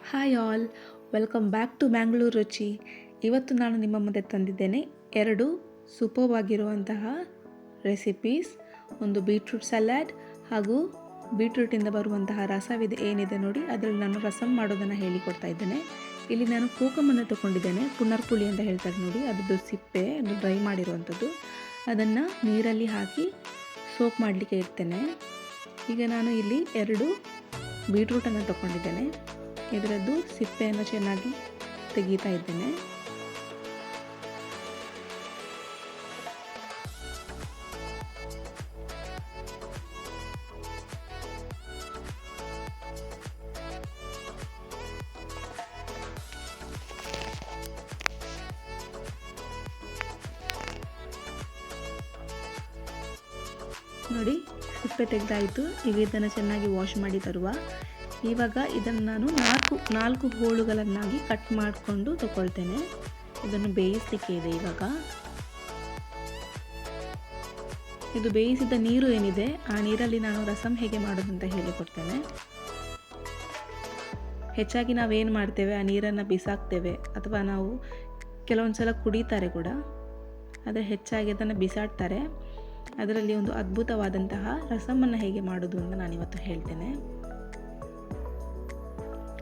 Hi all, welcome back to Bangalore Ruchi. ಇವತ್ತು ನಾನು ನಿಮ್ಮ ಮುಂದೆ ತಂದಿದ್ದೇನೆ 2 ಸೂಪರ್ಬ್ ಆಗಿರುವಂತಹ ರೆಸಿಪೀಸ್. ಒಂದು ಬೀಟ್ರೂಟ್ ಸಲಾಡ್ ಹಾಗೂ ಬೀಟ್ರೂಟಿಂದ ಬರುವಂತಹ ರಸವಿದೆ ಏನಿದೆ ನೋಡಿ, ಅದರಲ್ಲಿ ನಾನು ರಸಮ್ ಮಾಡೋದನ್ನು ಹೇಳಿಕೊಡ್ತಾ ಇದ್ದೇನೆ. ಇಲ್ಲಿ ನಾನು ಕೋಕಮನ್ನು ತೊಗೊಂಡಿದ್ದೇನೆ, ಪುನರ್ಪುಳಿ ಅಂತ ಹೇಳ್ತಾರೆ ನೋಡಿ, ಅದರದ್ದು ಸಿಪ್ಪೆ ಡ್ರೈ ಮಾಡಿರುವಂಥದ್ದು. ಅದನ್ನು ನೀರಲ್ಲಿ ಹಾಕಿ ಸೋಪ್ ಮಾಡಲಿಕ್ಕೆ ಇಡ್ತೇನೆ. ಈಗ ನಾನು ಇಲ್ಲಿ 2 ಬೀಟ್ರೂಟನ್ನು ತೊಗೊಂಡಿದ್ದೇನೆ. ಇದರದ್ದು ಸಿಪ್ಪೆಯನ್ನು ಚೆನ್ನಾಗಿ ತೆಗೀತಾ ಇದ್ದೇನೆ. ನೋಡಿ, ಸಿಪ್ಪೆ ತೆಗೆದಾಯಿತು. ಈಗ ಇದನ್ನು ಚೆನ್ನಾಗಿ ವಾಶ್ ಮಾಡಿ ತರುವ. ಇವಾಗ ಇದನ್ನು ನಾನು ನಾಲ್ಕು ಹೋಳುಗಳನ್ನಾಗಿ ಕಟ್ ಮಾಡಿಕೊಂಡು ತಗೊಳ್ತೇನೆ. ಇದನ್ನು ಬೇಯಿಸಲಿಕ್ಕೆ ಇದೆ. ಇವಾಗ ಇದು ಬೇಯಿಸಿದ ನೀರು ಏನಿದೆ, ಆ ನೀರಲ್ಲಿ ನಾನು ರಸಮ್ ಹೇಗೆ ಮಾಡೋದಂತ ಹೇಳಿಕೊಡ್ತೇನೆ. ಹೆಚ್ಚಾಗಿ ನಾವೇನು ಮಾಡ್ತೇವೆ, ಆ ನೀರನ್ನು ಬಿಸಾಕ್ತೇವೆ, ಅಥವಾ ನಾವು ಕೆಲವೊಂದು ಸಲ ಕುಡಿತಾರೆ ಕೂಡ, ಆದರೆ ಹೆಚ್ಚಾಗಿ ಅದನ್ನು ಬಿಸಾಡ್ತಾರೆ. ಅದರಲ್ಲಿ ಒಂದು ಅದ್ಭುತವಾದಂತಹ ರಸಮನ್ನು ಹೇಗೆ ಮಾಡೋದು ಅಂತ ನಾನಿವತ್ತು ಹೇಳ್ತೇನೆ.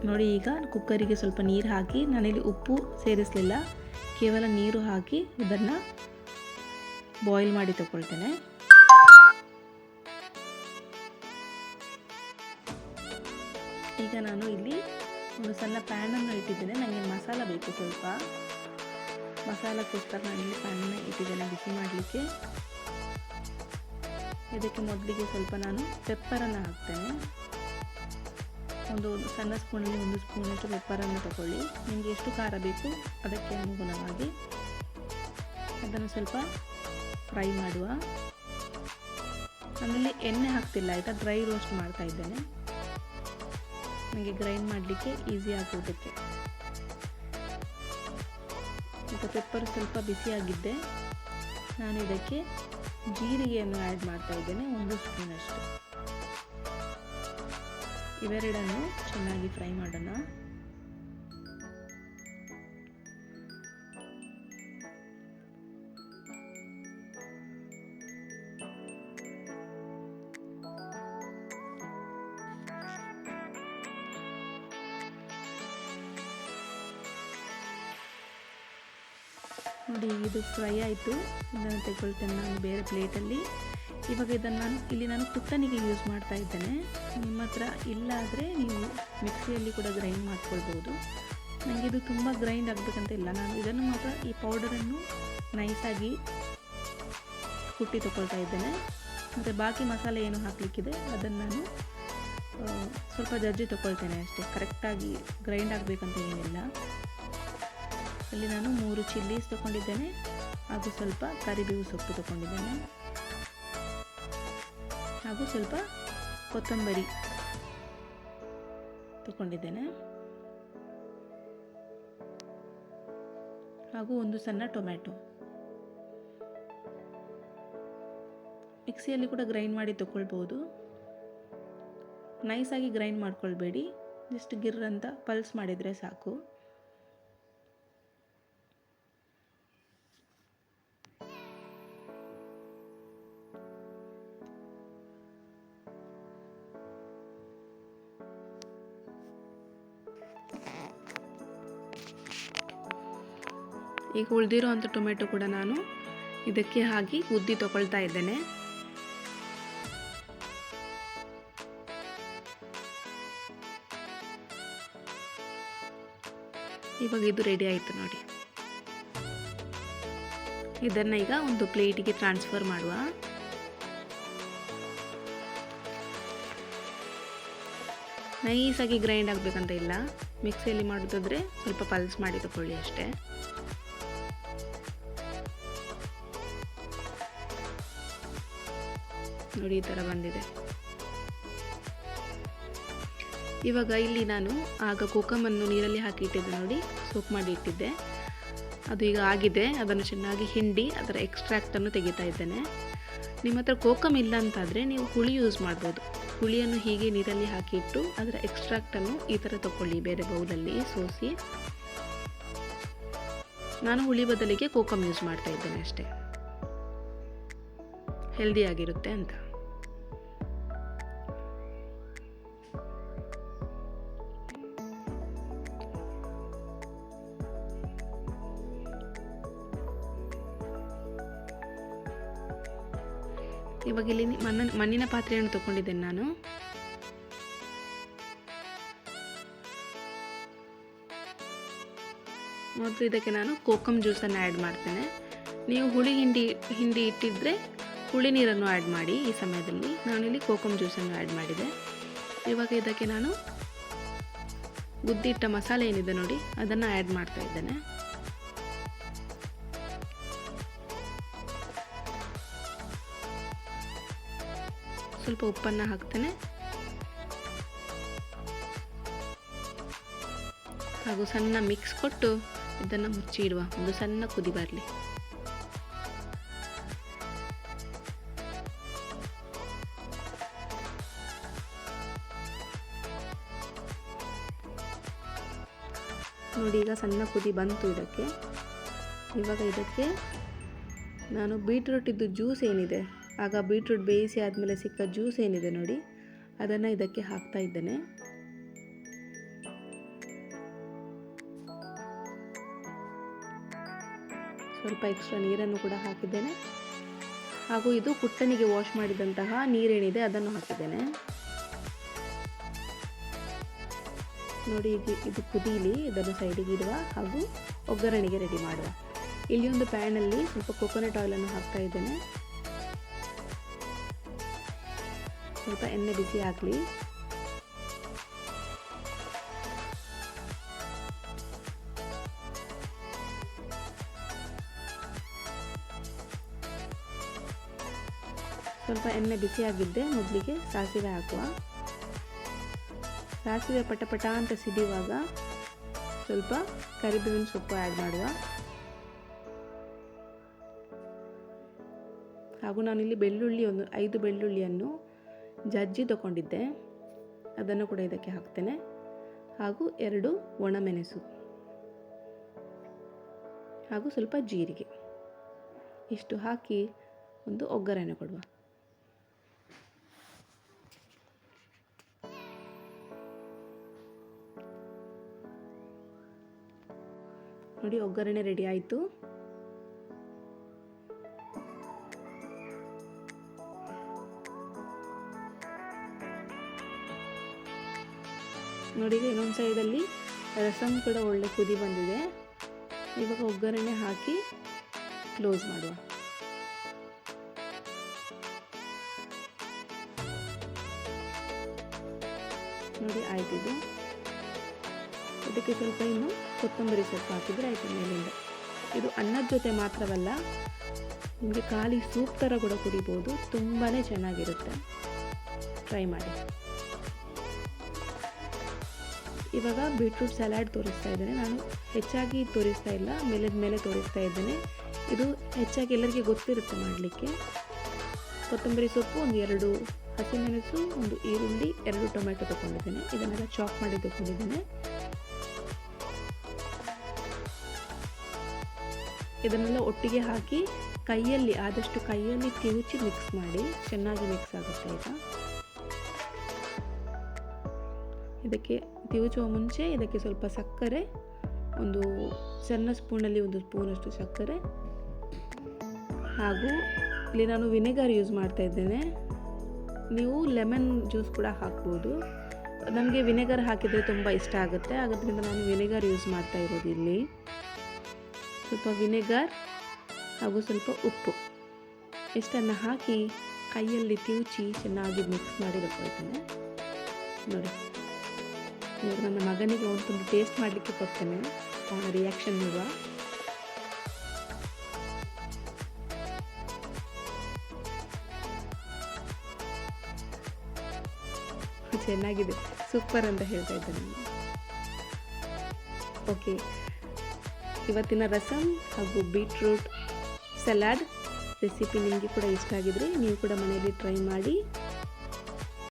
ನೋಡಿ, ಈಗ ಕುಕ್ಕರಿಗೆ ಸ್ವಲ್ಪ ನೀರು ಹಾಕಿ, ನಾನಿಲ್ಲಿ ಉಪ್ಪು ಸೇರಿಸಲಿಲ್ಲ, ಕೇವಲ ನೀರು ಹಾಕಿ ಇದನ್ನು ಬಾಯ್ಲ್ ಮಾಡಿ ತಗೊಳ್ತೇನೆ. ಈಗ ನಾನು ಇಲ್ಲಿ ಒಂದು ಸಣ್ಣ ಪ್ಯಾನನ್ನು ಇಟ್ಟಿದ್ದೇನೆ. ನನಗೆ ಮಸಾಲ ಬೇಕು, ಸ್ವಲ್ಪ ಮಸಾಲಕ್ಕೋಸ್ಕರ ನಾನಿಲ್ಲಿ ಪ್ಯಾನನ್ನು ಇಟ್ಟಿದ್ದೇನೆ ಬಿಸಿ ಮಾಡಲಿಕ್ಕೆ. ಇದಕ್ಕೆ ಮೊದಲಿಗೆ ಸ್ವಲ್ಪ ನಾನು ಪೆಪ್ಪರನ್ನು ಹಾಕ್ತೇನೆ. ಒಂದು ಸಣ್ಣ ಸ್ಪೂನಲ್ಲಿ 1 ಸ್ಪೂನಷ್ಟು ಪೆಪ್ಪರನ್ನು ತಗೊಳ್ಳಿ. ನಿಮಗೆ ಎಷ್ಟು ಖಾರ ಬೇಕು ಅದಕ್ಕೆ ಅನುಗುಣವಾಗಿ ಅದನ್ನು ಸ್ವಲ್ಪ ಫ್ರೈ ಮಾಡುವ. ನಾನಲ್ಲಿ ಎಣ್ಣೆ ಹಾಕ್ತಿಲ್ಲ ಆಯಿತಾ, ಡ್ರೈ ರೋಸ್ಟ್ ಮಾಡ್ತಾ ಇದ್ದೇನೆ, ನನಗೆ ಗ್ರೈಂಡ್ ಮಾಡಲಿಕ್ಕೆ ಈಸಿ ಆಗೋದಕ್ಕೆ. ಈಗ ಪೆಪ್ಪರ್ ಸ್ವಲ್ಪ ಬಿಸಿಯಾಗಿದ್ದೆ, ನಾನು ಇದಕ್ಕೆ ಜೀರಿಗೆಯನ್ನು ಆ್ಯಡ್ ಮಾಡ್ತಾ ಇದ್ದೇನೆ, 1 ಸ್ಪೂನಷ್ಟು. ಇವೆರಡನ್ನು ಚೆನ್ನಾಗಿ ಫ್ರೈ ಮಾಡೋಣ. ನೋಡಿ, ಇದು ಫ್ರೈ ಆಯಿತು. ಇದನ್ನು ತೆಗೊಳ್ತೇನೆ ನಾನು ಬೇರೆ ಪ್ಲೇಟಲ್ಲಿ. ಇವಾಗ ಇದನ್ನು ನಾನು ಕುಟ್ಟಣಿಗೆ ಯೂಸ್ ಮಾಡ್ತಾ ಇದ್ದೇನೆ. ನಿಮ್ಮ ಹತ್ರ ಇಲ್ಲ ಆದರೆ ನೀವು ಮಿಕ್ಸಿಯಲ್ಲಿ ಕೂಡ ಗ್ರೈಂಡ್ ಮಾಡ್ಕೊಳ್ಬೋದು. ನನಗೆ ಇದು ತುಂಬ ಗ್ರೈಂಡ್ ಆಗಬೇಕಂತ ಇಲ್ಲ, ನಾನು ಇದನ್ನು ಮಾತ್ರ ಈ ಪೌಡರನ್ನು ನೈಸಾಗಿ ಕುಟ್ಟಿ ತಗೊಳ್ತಾ ಇದ್ದೇನೆ. ಮತ್ತು ಬಾಕಿ ಮಸಾಲೆ ಏನು ಹಾಕಲಿಕ್ಕಿದೆ ಅದನ್ನು ನಾನು ಸ್ವಲ್ಪ ಜಜ್ಜಿ ತಗೊಳ್ತೇನೆ ಅಷ್ಟೇ, ಕರೆಕ್ಟಾಗಿ ಗ್ರೈಂಡ್ ಆಗಬೇಕಂತ ಏನಿಲ್ಲ. ಅಲ್ಲಿ ನಾನು 3 ಚಿಲ್ಲೀಸ್ ತೊಗೊಂಡಿದ್ದೇನೆ, ಹಾಗೂ ಸ್ವಲ್ಪ ಕರಿಬೇವು ಸೊಪ್ಪು ತೊಗೊಂಡಿದ್ದೇನೆ, ಹಾಗೂ ಸ್ವಲ್ಪ ಕೊತ್ತಂಬರಿ ತಗೊಂಡಿದ್ದೇನೆ, ಹಾಗೂ 1 ಸಣ್ಣ ಟೊಮ್ಯಾಟೊ. ಮಿಕ್ಸಿಯಲ್ಲಿ ಕೂಡ ಗ್ರೈಂಡ್ ಮಾಡಿ ತಗೊಳ್ಬೋದು. ನೈಸಾಗಿ ಗ್ರೈಂಡ್ ಮಾಡ್ಕೊಳ್ಬೇಡಿ, ಜಸ್ಟ್ ಗಿರ್ ಅಂತ ಪಲ್ಸ್ ಮಾಡಿದರೆ ಸಾಕು. ಈಗ ಉಳಿದಿರೋವಂಥ ಟೊಮೆಟೊ ಕೂಡ ನಾನು ಇದಕ್ಕೆ ಹಾಕಿ ಉದ್ದಿ ತಗೊಳ್ತಾ ಇದ್ದೇನೆ. ಇವಾಗ ಇದು ರೆಡಿ ಆಯಿತು ನೋಡಿ. ಇದನ್ನು ಈಗ ಒಂದು ಪ್ಲೇಟಿಗೆ ಟ್ರಾನ್ಸ್ಫರ್ ಮಾಡುವ. ನೈಸಾಗಿ ಗ್ರೈಂಡ್ ಆಗಬೇಕಂತ ಇಲ್ಲ, ಮಿಕ್ಸಿಯಲ್ಲಿ ಮಾಡೋದಾದರೆ ಸ್ವಲ್ಪ ಪಲ್ಸ್ ಮಾಡಿ ತಗೊಳ್ಳಿ ಅಷ್ಟೇ. ನೋಡಿ, ಈ ಥರ ಬಂದಿದೆ. ಇವಾಗ ಇಲ್ಲಿ ನಾನು ಆಗ ಕೋಕಮನ್ನು ನೀರಲ್ಲಿ ಹಾಕಿ ಇಟ್ಟಿದ್ದೆ ನೋಡಿ, ಸೋಪ್ ಮಾಡಿ ಇಟ್ಟಿದ್ದೆ, ಅದು ಈಗ ಆಗಿದೆ. ಅದನ್ನು ಚೆನ್ನಾಗಿ ಹಿಂಡಿ ಅದರ ಎಕ್ಸ್ಟ್ರಾಕ್ಟನ್ನು ತೆಗಿತಾ ಇದ್ದೇನೆ. ನಿಮ್ಮ ಹತ್ರ ಕೋಕಮ್ ಇಲ್ಲ ಅಂತಾದರೆ ನೀವು ಹುಳಿ ಯೂಸ್ ಮಾಡ್ಬೋದು. ಹುಳಿಯನ್ನು ಹೀಗೆ ನೀರಲ್ಲಿ ಹಾಕಿಟ್ಟು ಅದರ ಎಕ್ಸ್ಟ್ರಾಕ್ಟನ್ನು ಈ ಥರ ತಗೊಳ್ಳಿ, ಬೇರೆ ಬೌಲಲ್ಲಿ ಸೋಸಿ. ನಾನು ಹುಳಿ ಬದಲಿಗೆ ಕೋಕಮ್ ಯೂಸ್ ಮಾಡ್ತಾ ಇದ್ದೇನೆ ಅಷ್ಟೇ, ಹೆಲ್ದಿಯಾಗಿರುತ್ತೆ ಅಂತ. ಇವಾಗ ಇಲ್ಲಿ ಮಣ್ಣಿನ ಪಾತ್ರೆಯನ್ನು ತಗೊಂಡಿದ್ದೇನೆ ನಾನು. ಮತ್ತು ಇದಕ್ಕೆ ನಾನು ಕೋಕಮ್ ಜ್ಯೂಸನ್ನು ಆ್ಯಡ್ ಮಾಡ್ತೇನೆ. ನೀವು ಹುಳಿ ಹಿಂಡಿ ಇಟ್ಟಿದ್ರೆ ಹುಳಿ ನೀರನ್ನು ಆ್ಯಡ್ ಮಾಡಿ. ಈ ಸಮಯದಲ್ಲಿ ನಾನಿಲ್ಲಿ ಕೋಕಮ್ ಜ್ಯೂಸನ್ನು ಆ್ಯಡ್ ಮಾಡಿದೆ. ಇವಾಗ ಇದಕ್ಕೆ ನಾನು ಗುದ್ದಿಟ್ಟ ಮಸಾಲೆ ಏನಿದೆ ನೋಡಿ, ಅದನ್ನು ಆ್ಯಡ್ ಮಾಡ್ತಾ ಇದ್ದೇನೆ. ಸ್ವಲ್ಪ ಉಪ್ಪನ್ನು ಹಾಕ್ತೇನೆ ಹಾಗೂ ಸಣ್ಣ ಮಿಕ್ಸ್ ಕೊಟ್ಟು ಇದನ್ನು ಮುಚ್ಚಿ ಇಡುವ. ಒಂದು ಸಣ್ಣ ಕುದಿ ಬರಲಿ. ನೋಡಿ, ಈಗ ಸಣ್ಣ ಕುದಿ ಬಂತು ಇದಕ್ಕೆ. ಇವಾಗ ಇದಕ್ಕೆ ನಾನು ಬೀಟ್ರೂಟಿದ್ದು ಜ್ಯೂಸ್ ಏನಿದೆ, ಆಗ ಬೀಟ್ರೂಟ್ ಬೇಯಿಸಿ ಆದಮೇಲೆ ಸಿಕ್ಕ ಜ್ಯೂಸ್ ಏನಿದೆ ನೋಡಿ, ಅದನ್ನು ಇದಕ್ಕೆ ಹಾಕ್ತಾ ಇದ್ದೇನೆ. ಸ್ವಲ್ಪ ಎಕ್ಸ್ಟ್ರಾ ನೀರನ್ನು ಕೂಡ ಹಾಕಿದ್ದೇನೆ ಹಾಗೂ ಇದು ಕುಟ್ಟಣಿಗೆ ವಾಶ್ ಮಾಡಿದಂತಹ ನೀರೇನಿದೆ ಅದನ್ನು ಹಾಕಿದ್ದೇನೆ. ನೋಡಿ, ಇದು ಕುದೀಲಿ, ಇದನ್ನು ಸೈಡಿಗೆ ಇಡುವ ಹಾಗೂ ಒಗ್ಗರಣೆಗೆ ರೆಡಿ ಮಾಡುವ. ಇಲ್ಲಿ ಒಂದು ಪ್ಯಾನಲ್ಲಿ ಸ್ವಲ್ಪ ಕೊಕೊನಟ್ ಆಯಿಲನ್ನು ಹಾಕ್ತಾ ಇದ್ದೇನೆ. ಸ್ವಲ್ಪ ಎಣ್ಣೆ ಬಿಸಿ ಆಗಲಿ. ಸ್ವಲ್ಪ ಎಣ್ಣೆ ಬಿಸಿಯಾಗಿದ್ದೆ, ಮೊದಲಿಗೆ ಸಾಸಿವೆ ಹಾಕುವ. ಸಾಸಿವೆ ಪಟಪಟ ಅಂತ ಸಿಡಿಯುವಾಗ ಸ್ವಲ್ಪ ಕರಿಬೇವಿನ ಸೊಪ್ಪು ಆ್ಯಡ್ ಮಾಡುವ. ಹಾಗೂ ನಾನಿಲ್ಲಿ ಬೆಳ್ಳುಳ್ಳಿ 5 ಬೆಳ್ಳುಳ್ಳಿಯನ್ನು ಜಜ್ಜಿ ತಗೊಂಡಿದ್ದೆ, ಅದನ್ನು ಕೂಡ ಇದಕ್ಕೆ ಹಾಕ್ತೇನೆ. ಹಾಗೂ 2 ಒಣಮೆಣಸು ಹಾಗೂ ಸ್ವಲ್ಪ ಜೀರಿಗೆ, ಇಷ್ಟು ಹಾಕಿ ಒಂದು ಒಗ್ಗರಣೆ ಕೊಡುವ. ನೋಡಿ, ಒಗ್ಗರಣೆ ರೆಡಿ ಆಯಿತು. ನೋಡಿ, ಇನ್ನೊಂದು ಸೈಡಲ್ಲಿ ರಸಮ್ ಕೂಡ ಒಳ್ಳೆ ಕುದಿ ಬಂದಿದೆ. ಇವಾಗ ಒಗ್ಗರಣೆ ಹಾಕಿ ಕ್ಲೋಸ್ ಮಾಡುವ. ನೋಡಿ, ಆಯ್ತಿದ್ದು. ಇದಕ್ಕೆ ಸ್ವಲ್ಪ ಇನ್ನು ಕೊತ್ತಂಬರಿ ಸೊಪ್ಪು ಹಾಕಿದರೆ ಆಯಿತು ಮೇಲಿಂದ. ಇದು ಅನ್ನದ ಜೊತೆ ಮಾತ್ರವಲ್ಲ, ನಿಮಗೆ ಖಾಲಿ ಸೂಪ್ ಥರ ಕೂಡ ಕುಡಿಬೋದು. ತುಂಬಾ ಚೆನ್ನಾಗಿರುತ್ತೆ, ಟ್ರೈ ಮಾಡಿ. ಇವಾಗ ಬೀಟ್ರೂಟ್ ಸಲಾಡ್ ತೋರಿಸ್ತಾ ಇದ್ದೇನೆ. ನಾನು ಹೆಚ್ಚಾಗಿ ತೋರಿಸ್ತಾ ಇಲ್ಲ, ಮೇಲೆ ತೋರಿಸ್ತಾ ಇದ್ದೇನೆ. ಇದು ಹೆಚ್ಚಾಗಿ ಎಲ್ಲರಿಗೆ ಗೊತ್ತಿರುತ್ತೆ ಮಾಡಲಿಕ್ಕೆ. ಕೊತ್ತಂಬರಿ ಸೊಪ್ಪು, 2 ಹಸಿಮೆಣಸು, 1 ಈರುಳ್ಳಿ, 2 ಟೊಮೆಟೊ ತಗೊಂಡಿದ್ದೇನೆ. ಇದನ್ನೆಲ್ಲ ಚಾಪ್ ಮಾಡಿ ತಗೊಂಡಿದ್ದೇನೆ. ಇದನ್ನೆಲ್ಲ ಒಟ್ಟಿಗೆ ಹಾಕಿ ಆದಷ್ಟು ಕೈಯಲ್ಲಿ ತಿರುಚಿ ಮಿಕ್ಸ್ ಮಾಡಿ, ಚೆನ್ನಾಗಿ ಮಿಕ್ಸ್ ಆಗುತ್ತೆ. ಈಗ ಇದಕ್ಕೆ ತಿರುಚುವ ಮುಂಚೆ ಇದಕ್ಕೆ ಸ್ವಲ್ಪ ಸಕ್ಕರೆ, ಒಂದು ಸಣ್ಣ ಸ್ಪೂನಲ್ಲಿ 1 ಸ್ಪೂನಷ್ಟು ಸಕ್ಕರೆ, ಹಾಗೂ ಇಲ್ಲಿ ನಾನು ವಿನೆಗರ್ ಯೂಸ್ ಮಾಡ್ತಾ ಇದ್ದೇನೆ. ನೀವು ಲೆಮನ್ ಜ್ಯೂಸ್ ಕೂಡ ಹಾಕ್ಬೋದು. ನಮಗೆ ವಿನೆಗರ್ ಹಾಕಿದರೆ ತುಂಬ ಇಷ್ಟ ಆಗುತ್ತೆ, ಆದ್ದರಿಂದ ನಾನು ವಿನೆಗರ್ ಯೂಸ್ ಮಾಡ್ತಾ ಇರೋದು. ಇಲ್ಲಿ ಸ್ವಲ್ಪ ವಿನೆಗರ್ ಹಾಗೂ ಸ್ವಲ್ಪ ಉಪ್ಪು ಇಷ್ಟನ್ನು ಹಾಕಿ ಕೈಯಲ್ಲಿ ತಿರುಚಿ ಚೆನ್ನಾಗಿ ಮಿಕ್ಸ್ ಮಾಡಿ ತಗೊಳ್ತೇನೆ. ನೋಡಿ, ಇವಾಗ ನನ್ನ ಮಗನಿಗೆ ಒಂದು ಟೇಸ್ಟ್ ಮಾಡಲಿಕ್ಕೆ ಕೊಡ್ತೇನೆ, ಅವನ ರಿಯಾಕ್ಷನ್ ನೋಡುವ. ಚೆನ್ನಾಗಿದೆ, ಸೂಪರ್ ಅಂತ ಹೇಳ್ತಾ ಇದ್ದೆ ನಾನು. ಓಕೆ, ಇವತ್ತಿನ ರಸಮ್ ಹಾಗೂ ಬೀಟ್ರೂಟ್ ಸಲಾಡ್ ರೆಸಿಪಿ ನಿಮಗೆ ಕೂಡ ಇಷ್ಟ ಆಗಿದ್ರೆ ನೀವು ಕೂಡ ಮನೆಯಲ್ಲಿ ಟ್ರೈ ಮಾಡಿ.